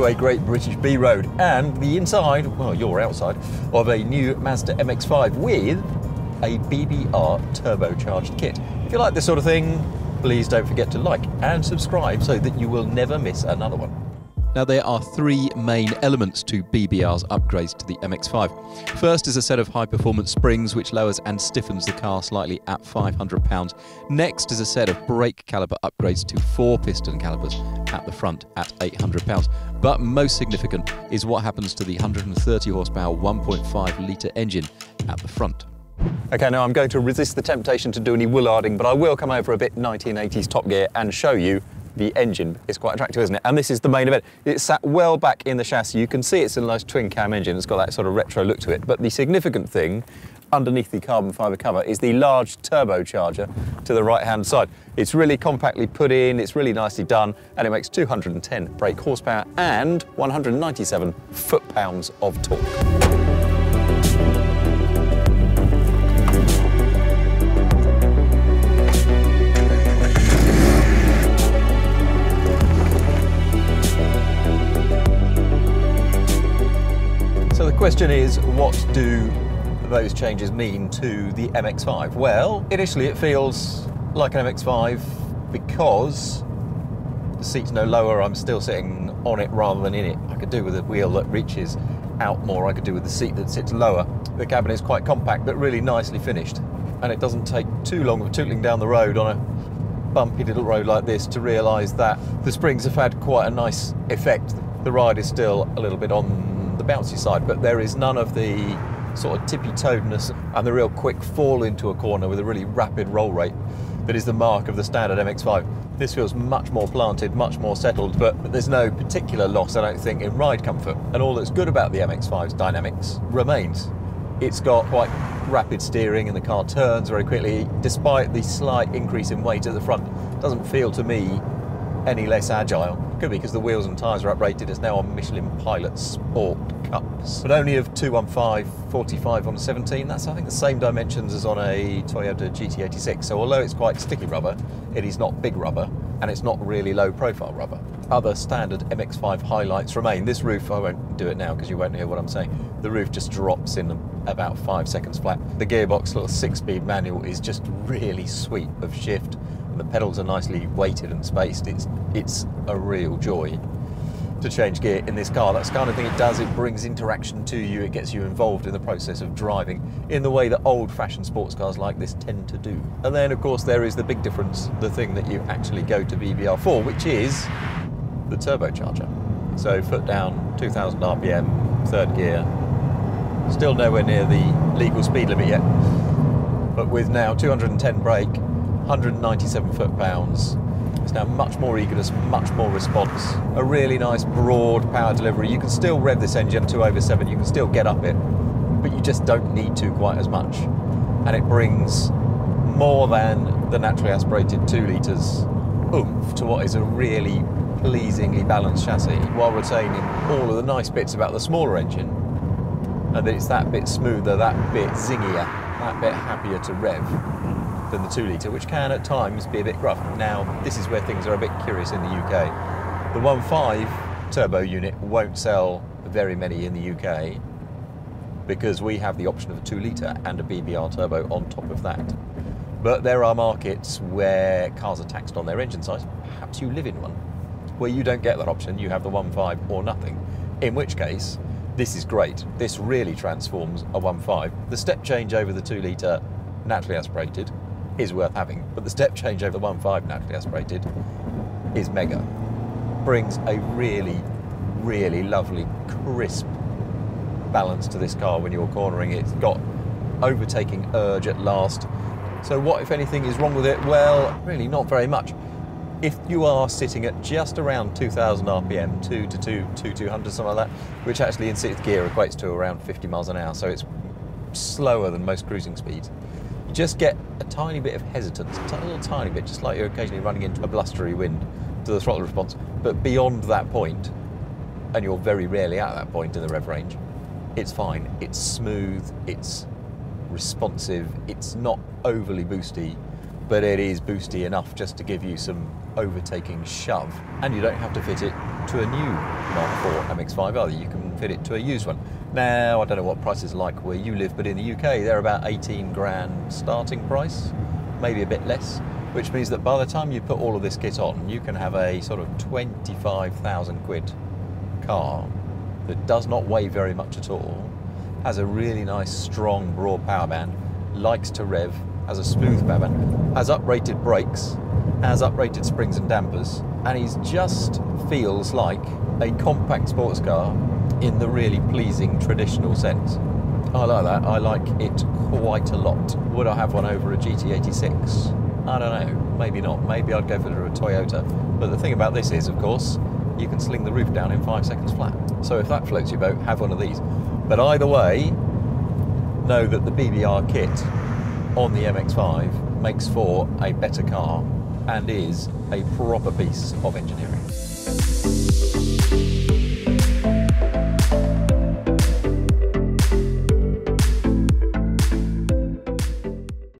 onto a great British B road and the inside, well, you're outside, of a new Mazda MX-5 with a BBR turbocharged kit. If you like this sort of thing, please don't forget to like and subscribe so that you will never miss another one. Now, there are three main elements to BBR's upgrades to the MX-5. First is a set of high-performance springs which lowers and stiffens the car slightly at £500. Next is a set of brake caliper upgrades to 4-piston calipers at the front at £800. But most significant is what happens to the 130 horsepower 1.5 litre engine at the front. Okay, now I'm going to resist the temptation to do any willarding, but I will come over a bit 1980s Top Gear and show you the engine. Is quite attractive, isn't it? And this is the main event. It's sat well back in the chassis. You can see it's a nice twin cam engine. It's got that sort of retro look to it. But the significant thing underneath the carbon fibre cover is the large turbocharger to the right-hand side. It's really compactly put in, it's really nicely done, and it makes 210 brake horsepower and 197 foot-pounds of torque. So the question is, what do those changes mean to the MX-5? Well, initially it feels like an MX-5 because the seat's no lower, I'm still sitting on it rather than in it. I could do with a wheel that reaches out more, I could do with the seat that sits lower. The cabin is quite compact but really nicely finished, and it doesn't take too long of tootling down the road on a bumpy little road like this to realise that the springs have had quite a nice effect. The ride is still a little bit on the bouncy side, but there is none of the sort of tippy-toedness and the real quick fall into a corner with a really rapid roll rate that is the mark of the standard MX-5. This feels much more planted, much more settled, but there's no particular loss, I don't think, in ride comfort. And all that's good about the MX-5's dynamics remains. It's got quite rapid steering and the car turns very quickly, despite the slight increase in weight at the front. It doesn't feel to me any less agile. Could be because the wheels and tyres are uprated. It's now on Michelin Pilot Sport Cups, but only of 215 45 on 17. That's, I think, the same dimensions as on a Toyota GT86. So although it's quite sticky rubber, it is not big rubber, and it's not really low profile rubber. Other standard MX-5 highlights remain. This roof, I won't do it now because you won't hear what I'm saying. The roof just drops in about 5 seconds flat. The gearbox, little 6-speed manual, is just really sweet of shift. And the pedals are nicely weighted and spaced. It's a real joy to change gear in this car. That's the kind of thing it does. It brings interaction to you. It gets you involved in the process of driving in the way that old-fashioned sports cars like this tend to do. And then, of course, there is the big difference, the thing that you actually go to BBR for, which is the turbocharger. So foot down, 2,000 RPM, third gear. Still nowhere near the legal speed limit yet. But with now 210 brake, 197 foot-pounds. It's now much more eagerness, much more response. A really nice broad power delivery. You can still rev this engine to over 7, you can still get up it, but you just don't need to quite as much. And it brings more than the naturally aspirated 2 litres oomph to what is a really pleasingly balanced chassis, while retaining all of the nice bits about the smaller engine. And it's that bit smoother, that bit zingier, that bit happier to rev than the 2 litre, which can at times be a bit gruff. Now, this is where things are a bit curious in the UK. The 1.5 turbo unit won't sell very many in the UK because we have the option of a 2 litre and a BBR turbo on top of that. But there are markets where cars are taxed on their engine size. Perhaps you live in one where you don't get that option. You have the 1.5 or nothing, in which case this is great. This really transforms a 1.5. The step change over the 2 litre naturally aspirated is worth having, but the step change over the 1.5 naturally aspirated is mega. Brings a really, really lovely, crisp balance to this car when you're cornering. It's got overtaking urge at last. So what, if anything, is wrong with it? Well, really not very much. If you are sitting at just around 2,000 RPM, 200, something like that, which actually in 6th gear equates to around 50 miles an hour, so it's slower than most cruising speeds. You just get a tiny bit of hesitance, a little tiny bit, just like you're occasionally running into a blustery wind to the throttle response. But beyond that point, and you're very rarely at that point in the rev range, it's fine. It's smooth, it's responsive, it's not overly boosty, but it is boosty enough just to give you some overtaking shove, and you don't have to fit it to a new Mark IV MX-5 either. You can fit it to a used one. Now, I don't know what price is like where you live, but in the UK, they're about 18 grand starting price, maybe a bit less, which means that by the time you put all of this kit on, you can have a sort of 25,000 quid car that does not weigh very much at all, has a really nice, strong, broad power band, likes to rev, has a smooth power band, has uprated brakes, has uprated springs and dampers, and he just feels like a compact sports car in the really pleasing traditional sense. I like that. I like it quite a lot. Would I have one over a GT86? I don't know. Maybe not. Maybe I'd go for a Toyota. But the thing about this is, of course, you can sling the roof down in 5 seconds flat. So if that floats your boat, have one of these. But either way, know that the BBR kit on the MX-5 makes for a better car and is a proper piece of engineering.